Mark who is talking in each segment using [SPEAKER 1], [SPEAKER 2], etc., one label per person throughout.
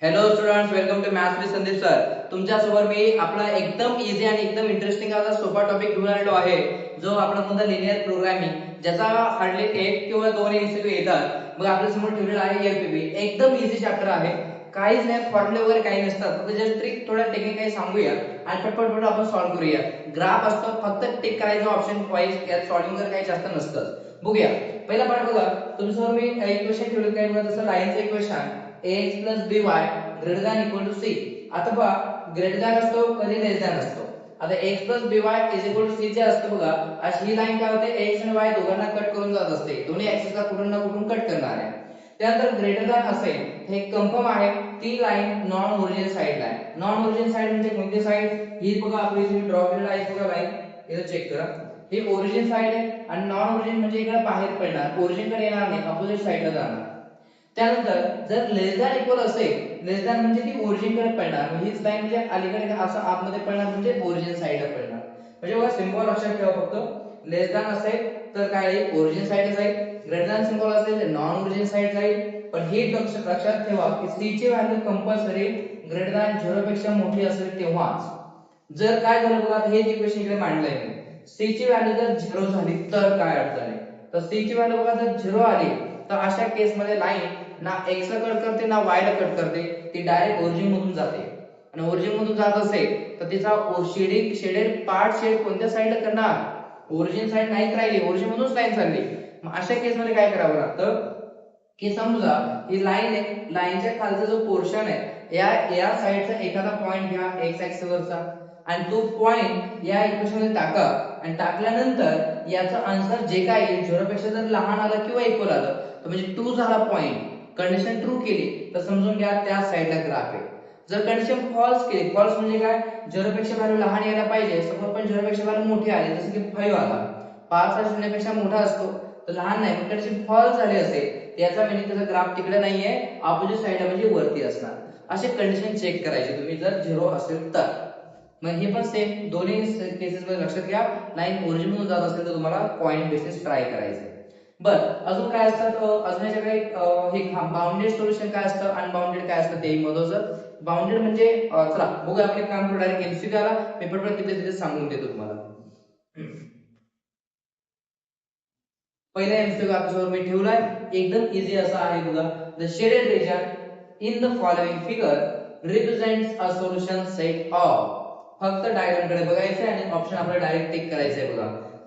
[SPEAKER 1] Hello students, welcome to maths with Sandeep sir. तुमच्यासमोर मी आपला एकदम इझी आणि एकदम इंटरेस्टिंग असा सोपा टॉपिक घेऊन आलेलो आहे, जो आपला कोणता लिनियर प्रोग्रामिंग, ज्याचा हार्डली 1 किंवा 2 एमसीक्यू येतात. मग आपल्या समोर ठेवलेला आहे एलपीबी. एकदम इझी चॅप्टर आहे, काहीच नाही, फॉर्म्युले वगैरे काही नसतात, फक्त जस्ट ट्रिक थोडा टेक्निक काही सांगूया आणि पटपट आपण सॉल्व्ह करूया. ग्राफ असतो, फक्त टिक करायचं ऑप्शन वाईज, यात सॉल्व्हिंग वगैरे काही जास्त नसतं. बघूया पहिला पार्ट. बघा तुमच्यासमोर मी इक्वेशन ठेवलं, काय बघा जसं लाईनचं equation ax plus by greater than equal to C. आता पहा, ग्रेटर दॅन असतो कधी लेस दॅन असतो. आता x plus by is equal to c जे असतं बघा, अशी ही लाईन काय होते, x आणि y दोघांना कट करून जात असते, दोन्ही ऍक्सिसला कुठून ना कुठून कट करणार आहे. त्यानंतर ग्रेटर दॅन असेल, हे कन्फर्म आहे, ती लाईन नॉन ओरिजिन साइडला आहे. नॉन ओरिजिन साइड म्हणजे कोणती साइड? ही बघा आपली इथे ड्रॉ केलेला आहे बघा लाईन, इथे चेक करा. ही ओरिजिन साइड आहे आणि नॉन ओरिजिन म्हणजे इकडे बाहेर पडणार, ओरिजिन कडे येणार नाही, अपोजिट साइडला जाणार. त्यानंतर जर लेस दॅन इक्वल असेल, लेस दॅन म्हणजे ती ओरिजिन कडे पडणार, हीच लाईन म्हणजे अलीकडे असं आतमध्ये पडणार, म्हणजे ओरिजिन साइडला पडणार. म्हणजे बघा सिम्बॉल लक्षात ठेवा फक्त. लेस दॅन असेल तर काय येईल, ओरिजिन साइडला जाईल. ग्रेटर दॅन सिम्बॉल असेल तर नॉन ओरिजिन साइड जाईल. पण हे लक्षात ठेवा की c ची व्हॅल्यू कंपल्सरी ग्रेटर दॅन 0 पेक्षा मोठी असेल तेव्हाच. जर काय झालं बघा, हे इक्वेशन इकडे मांडलंय मी, c ची व्हॅल्यू जर 0 झाली तर काय अडचण आहे? तर c ची व्हॅल्यू बघा जर 0 आली तर अशा केस मध्ये लाईन ना x ला कट करते ना y ला कट करते, ती डायरेक्ट ओरिजिन मधून जाते. आणि ओरिजिन मधून जात असेल तर तिचा शेडेड पार्ट शेड कोणत्या साइडला करणार? ओरिजिन साइड नाहीच राहिली, ओरिजिन मधूनच लाईन चालली. मग अशा केस मध्ये काय करावं लागतं की समजा ही लाईन आहे, लाईनच्या खालचा जो पोर्शन आहे, या साइडचा एखादा पॉइंट घ्या x ऍक्सिस वरचा आणि तो पॉइंट या इक्वेशन मध्ये टाका. आणि टाकल्यानंतर याचा आन्सर जे काय येईल, 0 पेक्षा जर लहान आलं किंवा इक्वल आलं तर म्हणजे 2 झाला पॉइंट. कंडिशन ट्रू केली तर समजून घ्या त्या साइडला ग्राफ आहे. जर कंडिशन फॉल्स केली, फॉल्स म्हणजे काय, 0 पेक्षा व्हॅल्यू लहान यायला पाहिजे, सपोज पण 0 पेक्षा व्हॅल्यू मोठी आली, जसं की 5 आला, 5 हा 0 पेक्षा मोठा असतो तर लहान नाही, मग कंडिशन फॉल्स झाली असेल त्याचा मिनिंग त्याचा ग्राफ तिकडे नाहीये, ऑपोजिट साइडला म्हणजे वरती असणार. असे कंडिशन चेक करायचे तुम्ही जर 0 असेल तर. मग हे पण सेम दोन्ही केसेस मध्ये लक्षात घ्या, लाईन ओरिजिन मधून जात असेल तर तुम्हाला पॉइंट बेसिस ट्राय करायचं. बर, अजून काय असतं, अजून याच्याकडे हे बाउंडेड सोल्युशन काय असतं, अनबाउंडेड काय असतं ते महत्वाचं. बाउंडेड म्हणजे चला बघूया, आपण एक काम करू, डायरेक्ट एमसीक्यू आला, मी पटपट तिथे तिथे सांगून देतो तुम्हाला. पहिला एमसीक्यू आपल्यासमोर मी ठेवलाय, एकदम इझी असा आहे बघा. The shaded region in the following figure represents a solution set of. फक्त डायग्राम कडे बघायचं आणि ऑप्शन आपल्याला डायरेक्ट टिक करायचं आहे बघा.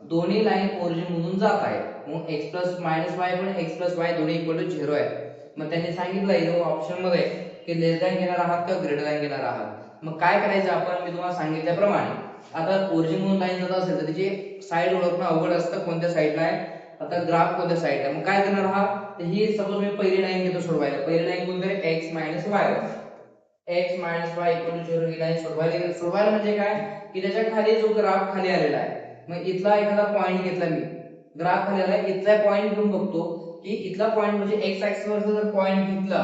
[SPEAKER 1] दोन्ही लाईन ओरिजिन मधून जात आहेत, मग x प्लस मायनस वाय पण x प्लस वाय दोन्ही इक्वल टू 0 आहे. मग त्यांनी सांगितलंय ऑप्शन मध्ये की लेस दॅन घेणार आहात का ग्रेटर दॅन घेणार आहात. मग काय करायचं आपण, मी तुम्हाला सांगितल्याप्रमाणे, आता ओरिजिन मधून लाईन जात असेल तर तिची साइड ओळखणं अवघड असतं, कोणत्या साइडला आहे, आता ग्राफ कोणत्या साइडला आहे. मग काय करणार आहात, तर ही सपोज मी पहिली लाईन घेतो सोडवायला, पहिली लाईन कोणती आहे, x minus y, x minus y equal to 0 ही लाईन सोडवायला. सोडवायला म्हणजे काय की त्याच्या खाली जो ग्राफ खाली आलेला आहे, मग इथला एखादा पॉइंट घेतला मी, ग्राफ खाली आला, इथला पॉइंट घेऊन बघतो की इथला पॉइंट म्हणजे x ऍक्सिस वरचा जर पॉइंट घेतला,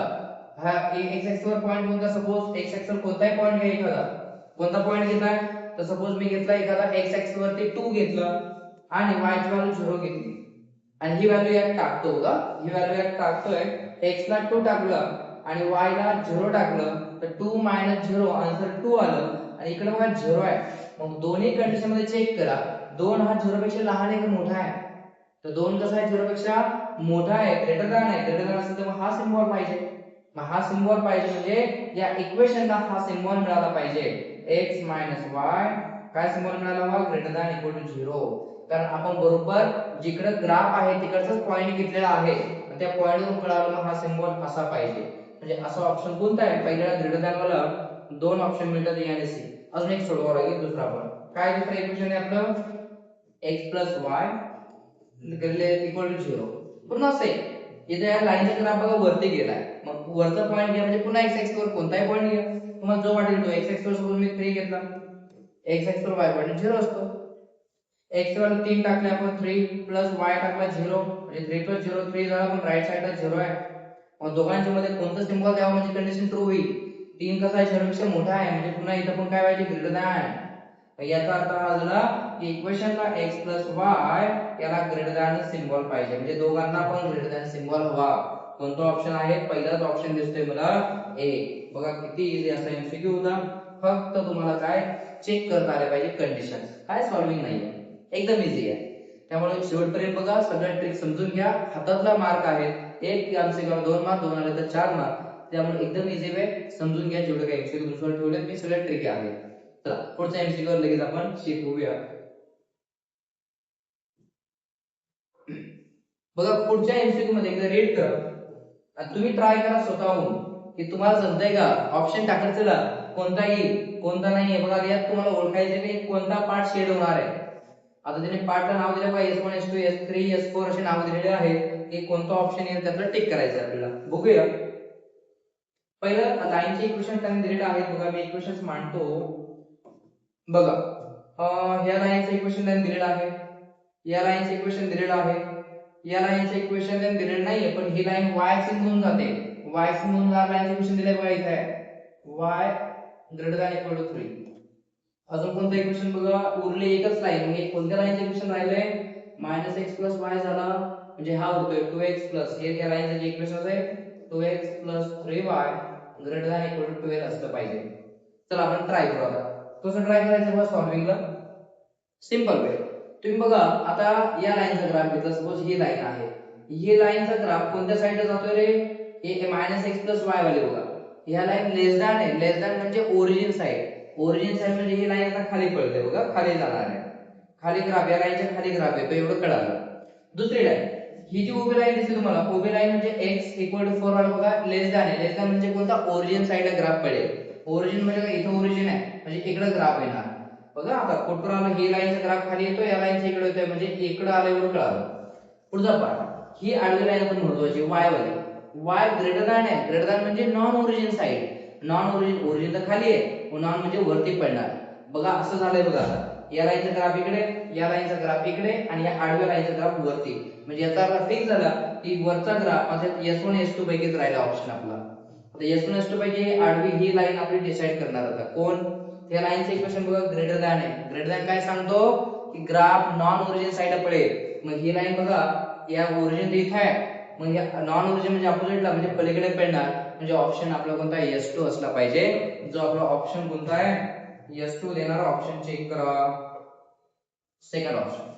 [SPEAKER 1] हा x ऍक्सिस वर पॉइंट कोणता, सपोज x ऍक्सिस वर कोणताही पॉइंट घ्या एखादा, कोणता पॉइंट घेताय, तर सपोज मी घेतला एखादा x ऍक्सिस वरती 2 घेतला आणि y ची व्हॅल्यू 0 घेतली आणि ही व्हॅल्यू यात टाकतो बघा, ही व्हॅल्यू यात टाकतोय, x ला 2 टाकलं आणि y ला 0 टाकलं तर 2 0 आन्सर 2 आलं आणि इकडे बघा 0 आहे. मग दोन्ही कंडिशन मध्ये चेक करा, 2 हा 0 पेक्षा लहान आहे का मोठा आहे, तर 2 कसा आहे, 0 पेक्षा मोठा आहे, ग्रेटर दॅन आहे. ग्रेटर दॅन असेल तर मग हा सिम्बॉल पाहिजे, मग हा सिम्बॉल पाहिजे म्हणजे या इक्वेशनला हा सिम्बॉल मिळाला पाहिजे, x y, काय सिम्बॉल मिळाला बघा, ग्रेटर दॅन इक्वल टू 0. कारण आपण बरोबर जिकडे ग्राफ आहे तिकडचाच पॉइंट घेतलेला आहे, त्या पॉइंट वरून कळालं मग हा सिम्बॉल असा पाहिजे. म्हणजे असा ऑप्शन कोणता आहे, पहिल्याला ग्रेटर दॅन वाला दोन ऑप्शन मिळतात, ए आणि सी. अजून एक सोडवावं लागेल दुसरा पण. काय दुसरा इक्वेशन आहे आपलं, x plus y equal to 0. पुन्हा सेम, इथे या लाईनचा ग्राफ बघा वरती गेलाय, मग वरचा पॉइंट घ्या, म्हणजे पुन्हा x ऍक्सिस वर कोणताही पॉइंट घ्या, तुम्हाला जो वाटेल तो. x ऍक्सिस वर सपोज मी 3 घेतला, x ऍक्सिस वर y पॉइंट 0 असतो, x वर 3 टाकले आपण 3 प्लस y टाकला 0, म्हणजे 3 प्लस 0 3 झाला, पण राईट साइडला 0 आहे. मग दोघांच्या मध्ये कोणतं सिम्बॉल द्यावं म्हणजे कंडिशन ट्रू होईल, 3 कसा आहे, 0 पेक्षा मोठा आहे, म्हणजे पुन्हा इथं पण काय पाहिजे, ग्रेटर दॅन. याचा अर्थ हा झाला की इक्वेशनला x y याला ग्रेटर दॅन सिम्बॉल पाहिजे, म्हणजे दोघांना पण ग्रेटर दॅन सिम्बॉल हवा. कोणता ऑप्शन आहे? पहिलाच ऑप्शन दिसतोय मला ए. बघा किती इझी असा एमसीक्यू होता. फक्त तुम्हाला काय चेक करता आले पाहिजे कंडिशन. काय सॉल्विंग नाहीये, एकदम इझी आहे. त्यामुळे शेवटपर्यंत बघा, सगळ्या ट्रिक समजून घ्या. हातातला मार्क आहे, एक एमसीक्यू 2 मार्क, 2 आले तर 4 मार्क. त्यामुळे एकदम इझी वे समजून घ्या. जेवढे काही एमसीक्यू दुसरं ठेवले मी सगळ्या ट्रिक आहे. चला पुढच्या एमसीक्यू वर लगेच आपण शिफ्ट होऊया. बघा पुढच्या एमसीक्यू मध्ये एकदा रीड करा. तुम्ही ट्राय करा स्वतःहून की तुम्हाला जमतंय का. ऑप्शन टाकत चला, कोणता येईल कोणता नाहीये. बघा यात तुम्हाला ओळखायचे की कोणता पार्ट शेड होणार आहे. आता त्याने पार्टला नाव दिलं पाहिजे S1 S2 S3 S4 असे नाव दिलेले आहेत की कोणता ऑप्शन येईल त्यातलं टिक करायचं आपल्याला. बघूया. पहिलं लाईनचे इक्वेशन त्यांनी दिलेले आहेत. बघा मी इक्वेशन्स मांडतो. बघा या लाईनचं इक्वेशन त्यांनी दिलेलं आहे, या लाईनचं इक्वेशन दिलेलं आहे, या लाईनचं इक्वेशन त्यांनी दिलेलं नाहीये, पण ही लाईन y शी निघून जाते. y शी निघून जाणारं लाईनचं इक्वेशन दिलंय बघा इथे, y greater than equal to 3. अजून कोणतं इक्वेशन बघा, उरले एकच लाईन. म्हणजे कोणत्या लाईनचं इक्वेशन राहिलंय? -x + y झाला म्हणजे हा उरतोय 2x प्लस हे या लाईनचं जे इक्वेशन आहे 2x + 3y greater than equal to 12 असलं पाहिजे. चला आपण ट्राय करू. आता कसं ट्राय करायचं बघा सॉल्विंगला. Simple way. तुम्ही बघा आता या लाईनचा ग्राफ घेतला, सपोज ही लाईन आहे. ही लाईनचा ग्राफ कोणत्या साइडला जातोय रे? हे -x + y वाली बघा. ह्या लाईन लेस दॅन आहे. लेस दॅन म्हणजे ओरिजिन साइड. ओरिजिन साइड म्हणजे ही लाईन आता खाली पडते बघा, खाली जाणार आहे. खाली ग्राफ, या लाईनच्या खाली ग्राफ येतो एवढं कळालं. दुसरी लाईन, ही जी उभी लाईन दिसते तुम्हाला, उभी लाईन म्हणजे x = 4 वाला बघा, लेस दॅन आहे. लेस दॅन म्हणजे कोणता? ओरिजिन साइडला ग्राफ पडेल. ओरिजिन म्हणजे इथं ओरिजिन आहे म्हणजे इकडे ग्राफ येणार. बघा आता कुठं आलं, ही लाईनचा ग्राफ खाली येतो, या लाईनचा इकडे येतोय म्हणजे इकडे आलं एवढं कळालं. पुढचा पार्ट, ही आडवी लाईन आपण महत्वाची y वाली. y ग्रेटर दॅन आहे. ग्रेटर दॅन म्हणजे non origin side. Non origin, origin तर खाली आहे, नॉन म्हणजे वरती पडणार. बघा असं झालंय बघा. आता या लाईनचा ग्राफ इकडे, या लाईनचा ग्राफ इकडे आणि या आडव्या लाईनचा ग्राफ वरती. म्हणजे याचा अर्थ फिक्स झाला की वरचा ग्राफ म्हणजे S1 S2 पैकीच राहिला ऑप्शन आपला. आता S1 S2 पैकी आडवी ही लाईन आपली डिसाइड करणार. आता कोण? त्या लाईनचं इक्वेशन बघा, ग्रेटर दॅन आहे. ग्रेटर दॅन काय सांगतो की ग्राफ नॉन ओरिजिन साइडला पडेल. मग ही लाईन बघा, या ओरिजिन इथे आहे, मग या नॉन ओरिजिन म्हणजे अपोजिटला म्हणजे पलीकडे पडणार. म्हणजे ऑप्शन आपला कोणता? S2 असला पाहिजे. जो आपला ऑप्शन कोणता आहे? S2 देणारा ऑप्शन चेक करा. सेकंड ऑप्शन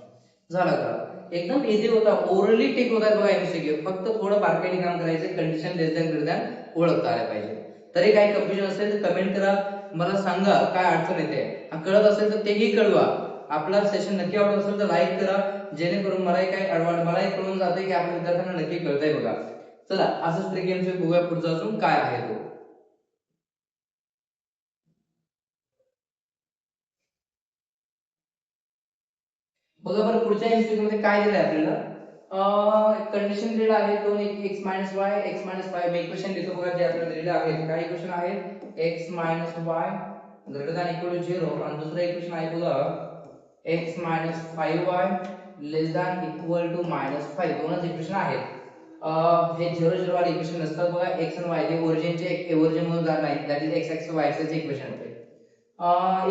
[SPEAKER 1] झाला का? एकदम इझी होता. ओरली टिक होता बघा एमसीक्यू. फक्त थोडं बारकाईने काम करायचं. कंडिशन लेस दॅन ग्रेटर दॅन ओळखता आल्या पाहिजे. तरी काही कन्फ्युजन असेल तर कमेंट करा, मला सांगा काय अडचण येते. कळत असेल तर तेही कळवा. आपला सेशन नक्की आवडत असेल तर लाईक करा, जेणेकरून मलाही काय मलाही कळून जाते की आपल्या विद्यार्थ्यांना नक्की कळतंय बघा. चला असंच ट्रिक एमसीक्यू बघूया पुढचा अजून काय आहे तो. बघा बरं पुढच्या एमसीक्यू मध्ये काय दिलंय आपल्याला. कंडिशन दिलेलं आहे दोन, एक x - y x - 5. मी इक्वेशन देतो बघा जे आपल्याला दिलेले आहेत. काय इक्वेशन आहे? x - y greater than equal to 0 आणि दुसरं इक्वेशन आहे बघा x - 5y less than equal to -5. दोनच इक्वेशन आहेत. हे 0 0 वाले इक्वेशन नसतात बघा. x आणि y हे ओरिजिनचे ओरिजिन मधून जात नाही. That is x axis y axis equation होते.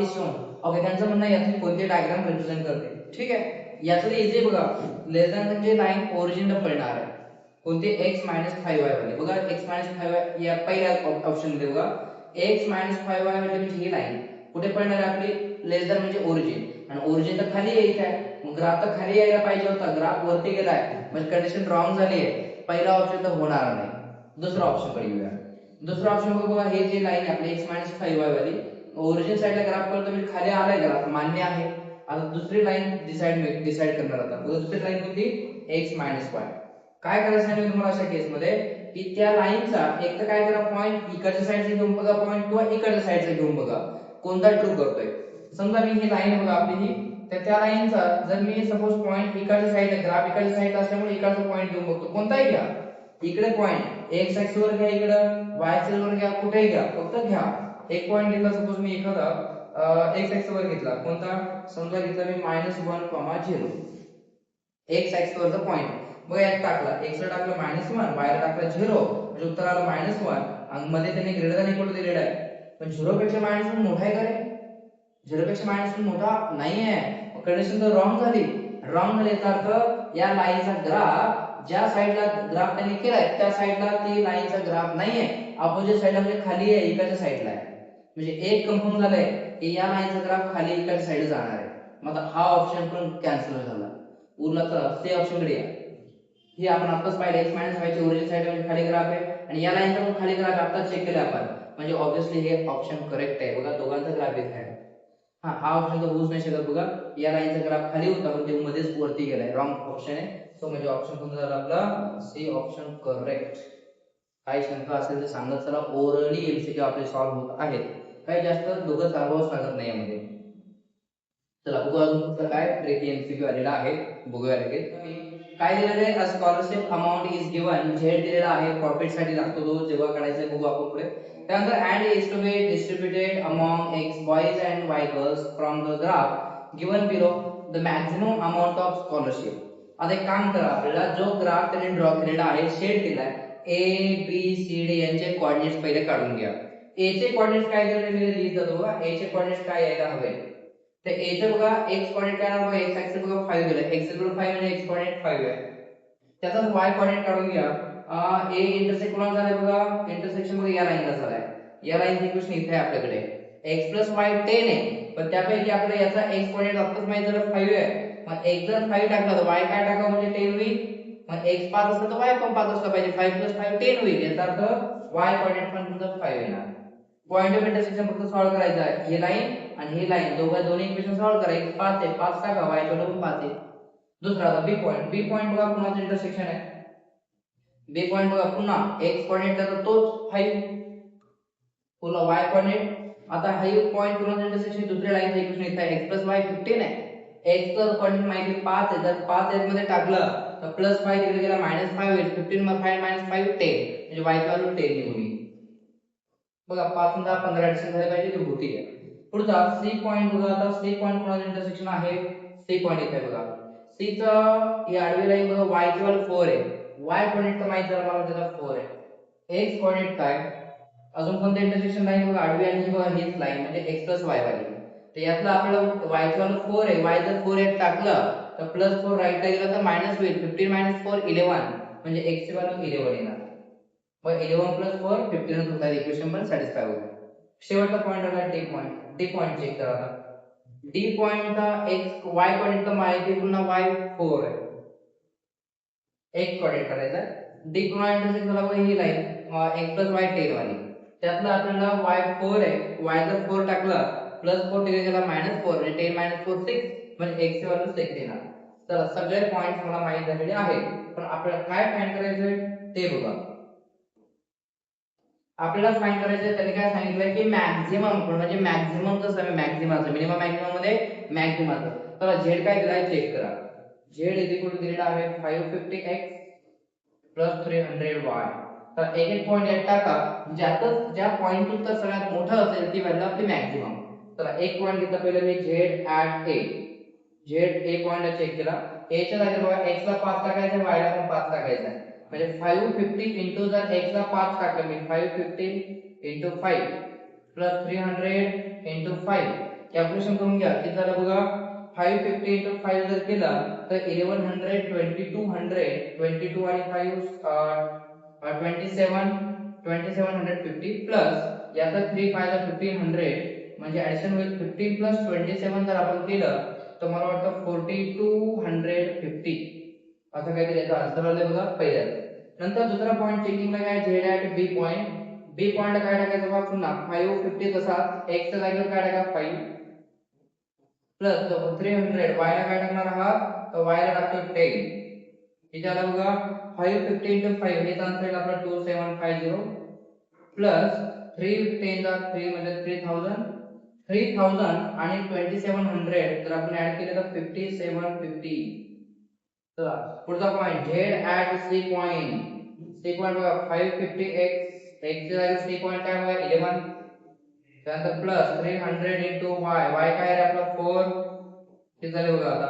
[SPEAKER 1] Is shown. ओके, त्यांचं म्हणणं आहे यातली कोणती डायग्राम रिप्रेझेंट करते. ठीक आहे, याचं इझी बघा. लेस दॅन म्हणजे लाईन ओरिजिनला पडणार आहे. कोणते? x - 5y वाले बघा. x - 5y या पहिल्या ऑप्शन मध्ये बघा. x - 5y म्हणजे ही लाईन कुठे पडणार आहे आपली? लेस दॅन म्हणजे ओरिजिन, आणि ओरिजिन तर खाली यायचं आहे. मग ग्राफ तर खाली यायला पाहिजे होता, ग्राफ वरती गेलाय म्हणजे कंडिशन रॉंग झाली आहे. पहिला ऑप्शन तर होणार नाही. दुसरा ऑप्शन कडे येऊया. दुसरा ऑप्शन बघा, हे जे लाईन आहे आपली x - 5y वाली, ओरिजिन साइडला ग्राफ करतो मी, खाली आलाय ग्राफ, मान्य आहे. आता दुसरी लाईन डिसाइड करणार. आता बघा दुसरी लाईन कोणती? x - y. काय करायचं सांगितलं तुम्हाला अशा केस मध्ये की त्या लाईनचा एक तर काय करा, पॉइंट इकडच्या साइडचा घेऊन बघा पॉइंट, किंवा इकडच्या साइडचा घेऊन बघा कोणता ट्रू करतोय. समजा मी ही लाईन बघा आपली ही, तर त्या लाईनचा जर मी सपोज पॉइंट इकडच्या साइडला, ग्राफ इकडच्या साइडला असल्यामुळे इकडचा पॉइंट घेऊन बघतो. कोणताही घ्या, इकडे पॉइंट x एक्सिस वर घ्या, इकडे y एक्सिस वर घ्या, कुठेही घ्या, फक्त घ्या. एक पॉइंट घेतला, सपोज मी एखादा x एक्सिस वर घेतला. कोणता? समजा घेतला मी -1, 0. x एक्सिस वरचा पॉइंट बघा, यात टाकला, x ला टाकलं -1, y ला टाकलं 0, म्हणजे उत्तर आलं -1. आणि मध्ये त्याने ग्रेटर दॅन इक्वल टू दिलेला आहे. पण 0 पेक्षा -1 मोठा आहे का रे? 0 पेक्षा -1 मोठा नाही आहे. कंडिशन तर रॉंग झाली. रॉंग झाली याचा अर्थ या लाईनचा ग्राफ ज्या साईडला ग्राफ त्यांनी केलाय त्या साईडला ती लाईनचा ग्राफ नाहीये, अपोजिट साईडला म्हणजे खाली आहे, इकडच्या साईडला आहे. म्हणजे एक कन्फर्म झालंय की या लाईनचा ग्राफ खाली इकडच्या साईडला जाणार आहे. मग हा ऑप्शन पण कॅन्सल झाला. उरला तर सी ऑप्शन कडे या. हे आपण आताच पाहिलं x y ची ओरिजिन साईड म्हणजे खाली ग्राफ आहे आणि या लाईनचा पण खाली ग्राफ आता चेक केला आपण, म्हणजे ऑब्वियसली हे ऑप्शन करेक्ट आहे. बघा दोघांचा ग्राफ इथे आहे. हा ऑप्शन तर होऊच नाही शकत. बघा या लाईनचा ग्राफ खाली होता पण ते मध्येच वरती गेलाय, रॉंग ऑप्शन आहे. सो म्हणजे ऑप्शन कोणता झाला आपला? C option correct. काही शंका असेल तर सांगत चला, ओरली एमसीक्यू आपले सॉल्व्ह होत आहेत. काही जास्त डोकं चालवावंच लागत नाही यामध्ये. चला बघू अजून पुढचं काय ट्रिकी एमसीक्यू आलेला आहे, बघूया लगेच. काय दिलेलं आहे? अ scholarship amount is given. Z दिलेला आहे, प्रॉफिट साठी लागतो तो, जेव्हा काढायचा आहे बघू आपण पुढे. त्यानंतर and is to be distributed among x boys and y girls from the graph given below the maximum amount of scholarship. आता एक काम करा, आपल्याला जो ग्राफ त्याने ड्रॉ केलेला आहे, शेड दिलाय, ए बी सी डी यांचे कोऑर्डिनेट्स पहिले काढून घ्या. ए चे कोऑर्डिनेट्स काय दिलेले मी लिहित जातो बघा. ए चे कोऑर्डिनेट्स काय यायला हवे? तर ए चे बघा x कोऑर्डिनेट काय आहे बघा, x ऍक्सिस बघा 5 दिलाय, x इक्वल 5 म्हणजे x कोऑर्डिनेट 5 आहे. त्याचा y कोऑर्डिनेट काढून घ्या. ए इंटरसेक्ट कोणाला झालंय बघा, इंटरसेक्शन बघा या लाईनला झालाय. या लाईनचं इक्वेशन इथे आहे आपल्याकडे. x y 10 आहे, पण त्यापैकी आपल्याला याचा x कोऑर्डिनेट आत्ताच माहित झालं 5 आहे. मग x जर 5 टाकला तर y काय टाकावं म्हणजे 10 होईल. मग x 5 असला तर y पण 5 असला पाहिजे. 5 + 5 10 होईल. याचा अर्थ y कोऑर्डिनेट पण तुमचा 5 येणार. पॉइंट ऑफ इंटरसेक्शन फक्त सॉल्व करायचा आहे. ही लाईन आणि ही लाईन दोन्ही इक्वेशन सॉल्व करा. x 5 आहे, 5 टाका, y च्या पण 5 आहे. दुसरा आता बी पॉइंट. बी पॉइंट बघा कुणाचं इंटरसेक्शन आहे. बी पॉइंट बघा पुन्हा x कोऑर्डिनेट त्याचा तोच 5, पुन्हा y कोऑर्डिनेट. आता हा पॉइंट कुणाचं इंटरसेक्शन? दुसऱ्या लाईनचं इक्वेशन इथे आहे, x + y 15 आहे. x चा कोऑर्डिनेट माहिती 5 आहे, जर 5 x मध्ये टाकलं तर +5 तिकडे गेला -5 होईल. 15 + 5 - 5 10, म्हणजे y ची व्हॅल्यू 10 निघून येईल. बघा 5 10 15 ऍडिशन झाले पाहिजे, ती होती आहे. पुढचा सी पॉइंट बघा. आता सी पॉइंट कोणाचं इंटरसेक्शन आहे? सी पॉइंट इथे बघा. सी चा ही आडवी लाईन बघा, y ची व्हॅल्यू 4 आहे. y कोऑर्डिनेट तर माहित झालं मला, त्याचा 4 आहे. x कोऑर्डिनेट काय? अजून कोणते इंटरसेक्शन लाईन बघा, आडवी आणि ही बघा, हीच लाईन म्हणजे x + y वाली. तर यातला आपल्याला y ची व्हॅल्यू 4 आहे. y जर 4 एक टाकलं तर +4 राईटला गेला तर मायनस होईल. 15 - 4 11, म्हणजे x ची व्हॅल्यू 11 येणार. मग 11 + 4 15 होता. इक्वेशन पण सॅटिस्फाय होते. शेवटचा पॉइंट आला D point. D point check करा आता. डी पॉइंटचा x y कोऑर्डिनेट माहिती पुन्हा y 4 आहे. x कोऑर्डिनेट करायचा. डी पुन्हा इंटरसेक्ट झाला बघा ही लाईन x + y 10 वाली. त्यातला आपल्याला y 4 आहे. y जर 4 टाकला +4 तिकडे गेला -4, म्हणजे 10 - 4 6, म्हणजे x ची व्हॅल्यू 6 येणार. तर सगळे पॉइंट्स मला माहित झालेले आहेत, पण आपल्याला काय फाइंड करायचंय ते बघा. आपल्याला फाइंड करायचं त्यांनी काय सांगितलंय की मॅक्झिमम, म्हणजे मॅक्झिमम कसं आहे, मॅक्झिमाचं मिनिमम मॅक्झिमम मध्ये मॅक्झिमाचं. तर झेड काय दिलाय चेक करा. झेड इज इक्वल टू दिलेला आहे 550x + 300y. तर एक एक पॉइंट यात टाका, ज्या पॉइंट उत्तर सगळ्यात मोठं असेल ती व्हॅल्यू आपली मॅक्झिमम. तर एक पॉइंट घेतला पहिला मी Z at A. Z A point check केला. ए च्या जागी बघा x ला 5 टाकायचा, y ला पण 5 टाकायचा आहे. म्हणजे 550 इंटू जर x ला 5 टाकलं मी 550 इंटू 5 प्लस 300 इंटू 5, कॅल्क्युलेशन करून घ्या किती झालं बघा. 550 इंटू 5 जर केला तर 1100 2200 22 आणि 5 2750 प्लस याचा 3 5 1500, म्हणजे ऍडिशन होईल 15 + 27 जर आपण केलं तर मला वाटतं 4250 असं काहीतरी याचा आन्सर आलाय बघा पहिल्याच. नंतर दुसरा पॉइंट चेकिंगला काय, झेड ॲट बी पॉइंट. बी पॉइंटला काय टाकायचं बघा पुन्हा 550 तसा x च्या जागेवर काय टाका 5 प्लस 300, y ला काय टाकणार आहात तर y ला टाकतो 10. इथे आला बघा 550 इंटू 5, हेच आन्सर येईल आपला 2750 प्लस 3 10 चा 3 म्हणजे 3000 आणि 2700 जर आपण ऍड केले तर 5750. चला पुढचा point z at C point. C point बघा 550x, x च्या जागी सी पॉइंट काय बघा 11, त्यानंतर प्लस 300 इंटू y, y काय आहे आपला 4. हे झाले बघा. आता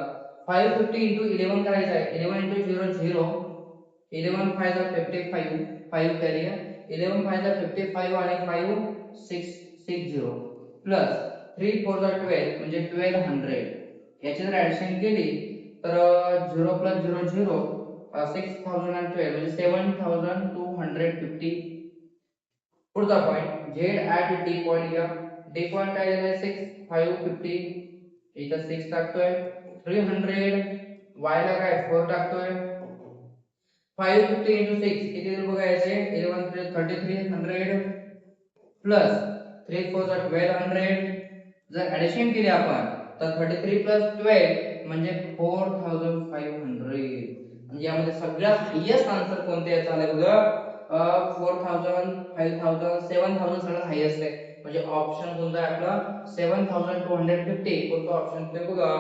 [SPEAKER 1] 550 इंटू 11 करायचं आहे. 11 इंटू 0 0, 11 5 चा 55, 5 कॅरी आहे. 11 5 चा 55 आणि 5 660 प्लस 3 4 चा 12 म्हणजे 1200. याची जर ऍडिशन केली तर 0 + 0 0 6012 म्हणजे 7250. पुढचा point z at d point घ्या. d पॉइंट काय दिलाय 6550, इथं 6 टाकतोय. 300 y ला काय 4 टाकतोय. 550 into 6 किती येईल बघा याचे 3300 प्लस 3 4 1200. जर ऍडिशन केली आपण तर 33 प्लस 12 म्हणजे 4500. म्हणजे यामध्ये सगळ्यात हायेस्ट आन्सर कोणते याचा आलाय बघा 4000 5000 7000 सगळ्यात हायेस्ट आहे. म्हणजे ऑप्शन कोणता आहे आपला 7250. कोणता ऑप्शन ते बघा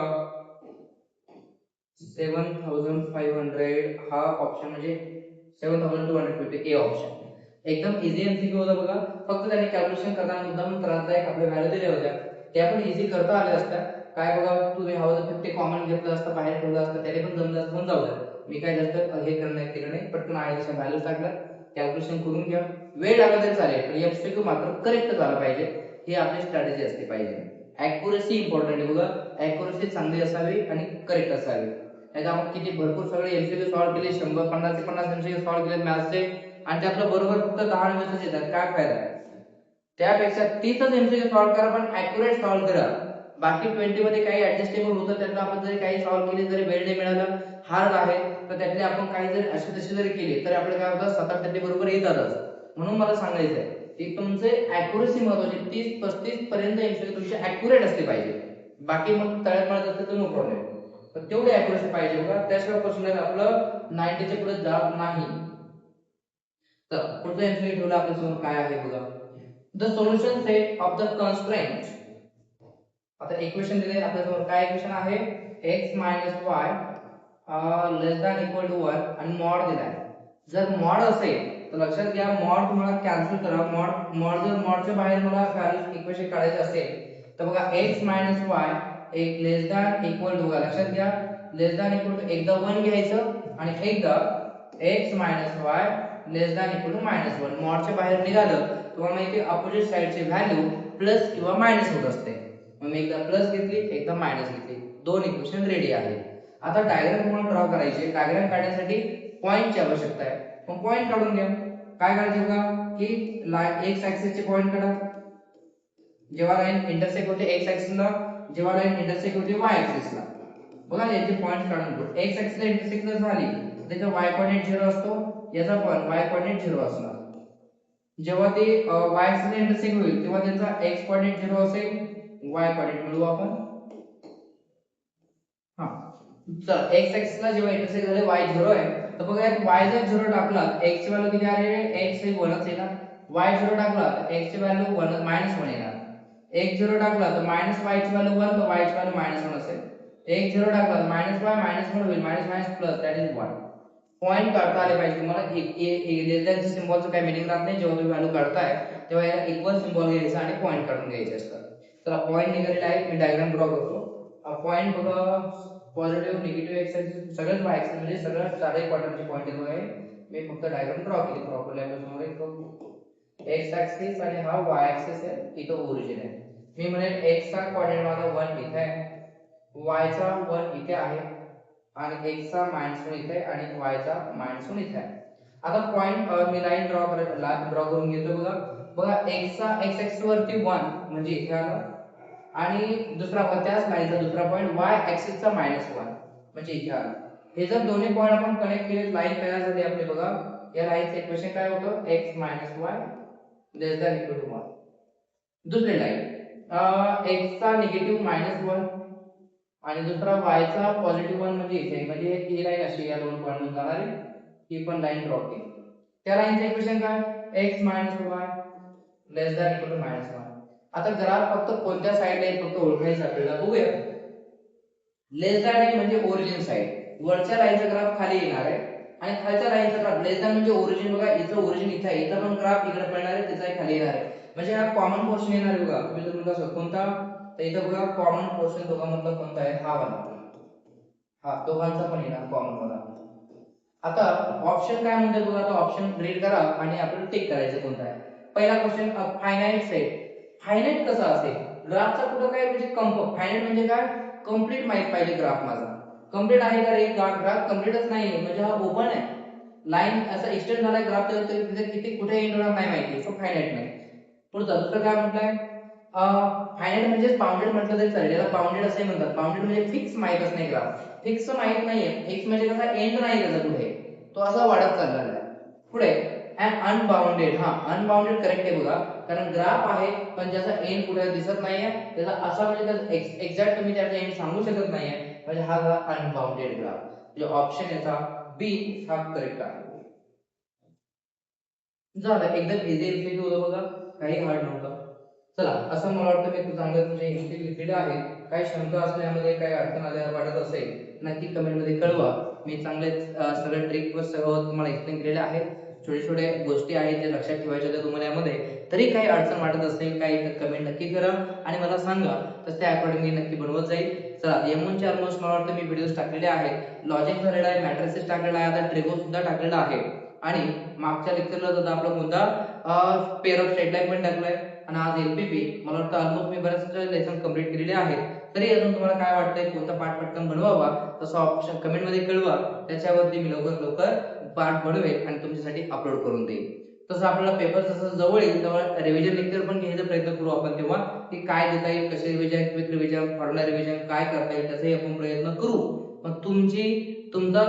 [SPEAKER 1] 7500 हा ऑप्शन म्हणजे 7250 ए ऑप्शन. एकदम इझी एमसीक्यू होता बघा. फक्त त्याने कॅल्क्युलेशन करताना मुद्दाम त्रासदायक आपल्या व्हॅल्यू दिल्या होत्या त्या पण इझी करता आल्या असत्या. काय बघा तुम्ही हवं तर 50 कॉमन घेतलं असतं बाहेर ठेवलं असतं त्याने पण जमलं असतं. पण जाऊ द्या मी काय जास्त हे केलं नाही. पटकन आहे तशा व्हॅल्यू टाकल्या कॅल्क्युलेशन करून घ्या. वेळ लागला तरी चालेल पण एमसीक्यू मात्र करेक्ट झाला पाहिजे. ही आपली स्ट्रॅटेजी असली पाहिजे. ॲक्युरसी इम्पॉर्टंट आहे बघा. ॲक्युरसी चांगली असावी आणि करेक्ट असावी. नाहीतर आपण किती भरपूर सगळे एमसीक्यू सॉल्व्ह केले 100 50 ते 50 एमसीक्यू सॉल्व्ह केले मॅथ्सचे आणि त्यातलं बरोबर फक्त 10 नंबरच येतात. काय फायदा आहे? त्यापेक्षा 30च एमसीक्यू सॉल्व्ह करा पण ॲक्युरेट सॉल्व्ह करा. बाकी 20 मध्ये काही ऍडजस्टेबल होतं त्यातलं आपण जरी काही सॉल्व्ह केले जरी वेळ नाही मिळाला हार्ड आहे तर त्यातले आपण काही जरी असे तसे जरी केले तर आपल्याला काय होतं 7-8 बरोबर येतातच. म्हणून मला सांगायचं आहे की तुमचे ॲक्युरेसी महत्त्वाची. 30-35 पर्यंत एमसीक्यू तुमचे ॲक्युरेट असले पाहिजे. बाकी मग तळ्यात मळत असते तर नो प्रॉब्लेम. तर तेवढी ॲक्युरेसी पाहिजे बघा. त्याशिवाय पर्सेंटेज आपलं 90 च्या पुढे जात नाही. तर पुढचा एमसीक्यू ठेवला आपल्या समोर काय आहे बघा. The solution set of the constraint. आता इक्वेशन दिले आपल्या समोर. काय इक्वेशन आहे x y less than equal to 1 आणि मॉड दिलाय. जर मॉड असेल तर लक्षात घ्या मॉड तुम्हाला कॅन्सल करा. मॉड जर मॉडच्या बाहेर मला व्हॅल्यू इक्वेशन काढायचे असेल तर बघा x y एक लेस दॅन इक्वल टू लक्षात घ्या लेस दॅन इक्वल टू एकदा 1 घ्यायचं आणि एकदा x y less than equal to -1. मॉडच्या बाहेर निघालं तुम्हाला माहिती आहे अपोजिट साइडची व्हॅल्यू प्लस किंवा मायनस होत असते. मग मी एकदा प्लस घेतली एकदा मायनस घेतली. दोन इक्वेशन रेडी आहे. आता डायग्राम तुम्हाला ड्रॉ करायची. डायग्राम काढण्यासाठी पॉइंटची आवश्यकता आहे. मग पॉइंट काढून घ्या. काय करायचे बघा की एक्स ऍक्सिसचे पॉइंट काढा. जेव्हा लाईन इंटरसेक्ट होते एक्स ऍक्सिसला जेव्हा लाईन इंटरसेक्ट होते वाय ऍक्सिसला बघा याचे पॉइंट काढून घेऊ. एक्स ऍक्सिसला इंटरसेक्ट जर झाली त्याचा y कोऑर्डिनेट 0 असतो याचा पण y कोऑर्डिनेट 0 असणार. जेव्हा ते y ऍक्सिसला इंटरसेक्ट होईल तेव्हा त्यांचा x कोऑर्डिनेट 0 असेल y कोऑर्डिनेट मिळवू आपण. हां चल x ऍक्सिसला जेव्हा इंटरसेक्ट झाले y 0 आहे तर बघा यात y जर 0 टाकला x ची व्हॅल्यू किती आली x हे 1 च येणार. y 0 टाकला तर x ची व्हॅल्यू -1 येणार. x 0 टाकला तर y ची व्हॅल्यू 1 तर y ची व्हॅल्यू -1 असेल. x 0 टाकला तर -y -1 होईल minus plus that is 1. Point काढता आले पाहिजे तुम्हाला. लेस दॅनच्या सिम्बॉलचं काय मीनिंग राहत नाही. जेव्हा तुम्ही व्हॅल्यू काढताय तेव्हा याला इक्वल सिम्बॉल घ्यायचा आणि पॉइंट काढून घ्यायचे असतात. तर पॉइंट निघालेला आहे. मी डायग्राम ड्रॉ करतो. पॉइंट बघा पॉझिटिव्ह निगेटिव्ह एक्स ऍक्सिस सगळ्याच वाय ऍक्सिस म्हणजे सगळ्या चारही क्वाड्रंटचे पॉइंट येतो आहे. मी फक्त डायग्राम ड्रॉ केली प्रॉपरली आपल्या समोर. एक एक्स ऍक्सिस आणि हा वाय ऍक्सिस आहे. इथं ओरिजिन आहे. मी म्हणेल एक्स चा कोऑर्डिनेट माझा 1 इथे आहे. y चा 1 इथे आहे आणि x चा -1 इथे आहे आणि y चा -1 इथे आहे. आता पॉइंट मी लाईन ड्रॉ करून घेतो बघा. बघा x चा x ऍक्सिस वरती 1 म्हणजे इथे आला आणि दुसरा त्याच लाईनचा दुसरा पॉइंट y ऍक्सिस चा -1 म्हणजे इथे आला. हे जर दोन्ही पॉइंट आपण कनेक्ट केले लाईन तयार झाली आपली बघा. या लाईनचं इक्वेशन काय होतं x y less than equal to 1. दुसरी लाईन x चा निगेटिव्ह -1 आणि दुसरा y चा पॉझिटिव्ह 1 म्हणजे इथे म्हणजे ही लाईन अशी या दोन पॉइंट मधून जाणारी ही पण लाईन ड्रॉ केली. त्या लाईनचं इक्वेशन काय x y less than equal to -1. आता ग्राफ फक्त कोणत्या साइडला आहे फक्त ओळखायचं आपल्याला. बघूया. लेस दॅन आहे म्हणजे ओरिजिन साइड. वरच्या लाईनचा ग्राफ खाली येणार आहे आणि खालच्या लाईनचा ग्राफ लेस दॅन म्हणजे ओरिजिन बघा इथं ओरिजिन इथे आहे. इथं पण ग्राफ इकडे पडणार आहे त्याचा खाली येणार आहे. म्हणजे हा कॉमन पोर्शन येणार आहे बघा. तुम्ही जर म्हणता कोणता तर इथं बघा कॉमन पोर्शन दोघांमधला कोणता आहे हा वाला. हा दोघांचा पण येणार कॉमन वाला. आता ऑप्शन काय म्हणतात बघा. आता ऑप्शन रीड करा आणि आपल्याला टिक करायचं कोणता आहे. पहिला क्वेश्चन फायनाइट सेट. फायनाइट कसा असेल ग्राफचा कुठं काय म्हणजे फायनाइट म्हणजे काय कंप्लीट माहित पाहिजे ग्राफ माझा. कंप्लीट आहे का रे? ग्राफ कंप्लीटच नाहीये म्हणजे हा ओपन आहे. लाईन असा एक्सटेंड झालाय ग्राफ तर तिथे किती कुठे एंड होणार नाही माहिती, सो फायनाइट नाही. पुढचं दुसरं काय म्हटलंय? फायनाइट म्हणजे बाउंडेड म्हटलं तरी चालेल. याला बाउंडेड असे म्हणतात. बाउंडेड म्हणजे फिक्स माहित असणे ग्राफ. फिक्स माहित नाहीये. फिक्स म्हणजे कसा एंड नाही त्याचा पुढे. तो असा वाढत चाललेला आहे. पुढे अनबाउंडेड. हा अनबाउंडेड करेक्ट आहे बघा. कारण ग्राफ आहे पण ज्याचा एंड पुढे दिसत नाहीये. त्याचा असा म्हणजे त्याचा एक्झॅक्ट तुम्ही त्याचा एंड सांगू शकत नाहीये. म्हणजे हा झाला अनबाउंडेड ग्राफ. म्हणजे ऑप्शन याचा बी हा करेक्ट आहे. झालं एकदम इझी एमसीक्यू होतं बघा, काही हार्ड नव्हतं. चला असं मला वाटतं मी चांगलं तुमचे एमसीक्यू लिहिलेले आहेत. काही शंका असण्यामध्ये काही अडचण आल्या वाटत असेल नक्की कमेंट मध्ये कळवा. मी चांगले सगळे ट्रिक व सगळं तुम्हाला एक्सप्लेन केलेले आहेत. छोटे छोटे गोष्टी आहेत जे लक्षात ठेवायच्या होत्या तुम्हाला यामध्ये. तरी काही अडचण वाटत असेल काही तर कमेंट नक्की करा आणि मला सांगा. तस त्या अकॉर्डिंग मी नक्की बनवत जाईल. चला M1 चे ऑलमोस्ट मला वाटतं मी व्हिडिओज टाकलेले आहेत. लॉजिक झालेला आहे, मॅट्रिसेस टाकलेला आहे, आता ट्रेगो सुद्धा टाकलेला आहे. आणि मागच्या लेक्चरला सुद्धा आपला मुद्दा पेअर ऑफ स्ट्रेट लाईन पण टाकलाय. आणि आज LPP मला वाटतं ऑलमोस्ट मी बरेच लेसन कंप्लीट केलेले आहेत. तरी अजून तुम्हाला काय वाटतंय कोणता पार्ट पटकन बनवावा तसं ऑप्शन कमेंट मध्ये कळवा. त्याच्यावरती मी लवकर लवकर पार्ट बनवेल आणि तुमच्यासाठी अपलोड करून देईल. तसं आपल्याला पेपर जसं जवळ येईल तेव्हा रिव्हिजन लेक्चर पण घ्यायचा प्रयत्न करू आपण तेव्हा की काय देता येईल, कसे revision, quick revision, formula revision काय करता येईल त्याचाही आपण प्रयत्न करू. पण तुमचा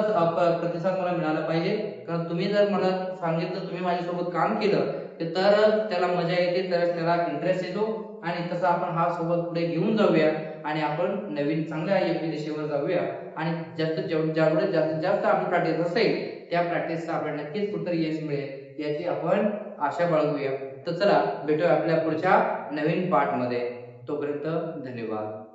[SPEAKER 1] प्रतिसाद मला मिळाला पाहिजे. कारण तुम्ही जर मला सांगितलं, तुम्ही माझ्यासोबत काम केलं तर त्याला मजा येते, तर त्याला इंटरेस्ट येतो आणि तसं आपण हा सोबत पुढे घेऊन जाऊया आणि आपण नवीन चांगल्या योग्य दिशेवर जाऊया. आणि ज्यावेळेस जास्तीत जास्त आपली प्रॅक्टिस असेल त्या प्रॅक्टिसला आपल्याला नक्कीच कुठेतरी यश मिळेल याची आपण आशा बाळगूया. तर चला भेटूया आपल्या पुढच्या नवीन पार्ट मध्ये. तोपर्यंत धन्यवाद.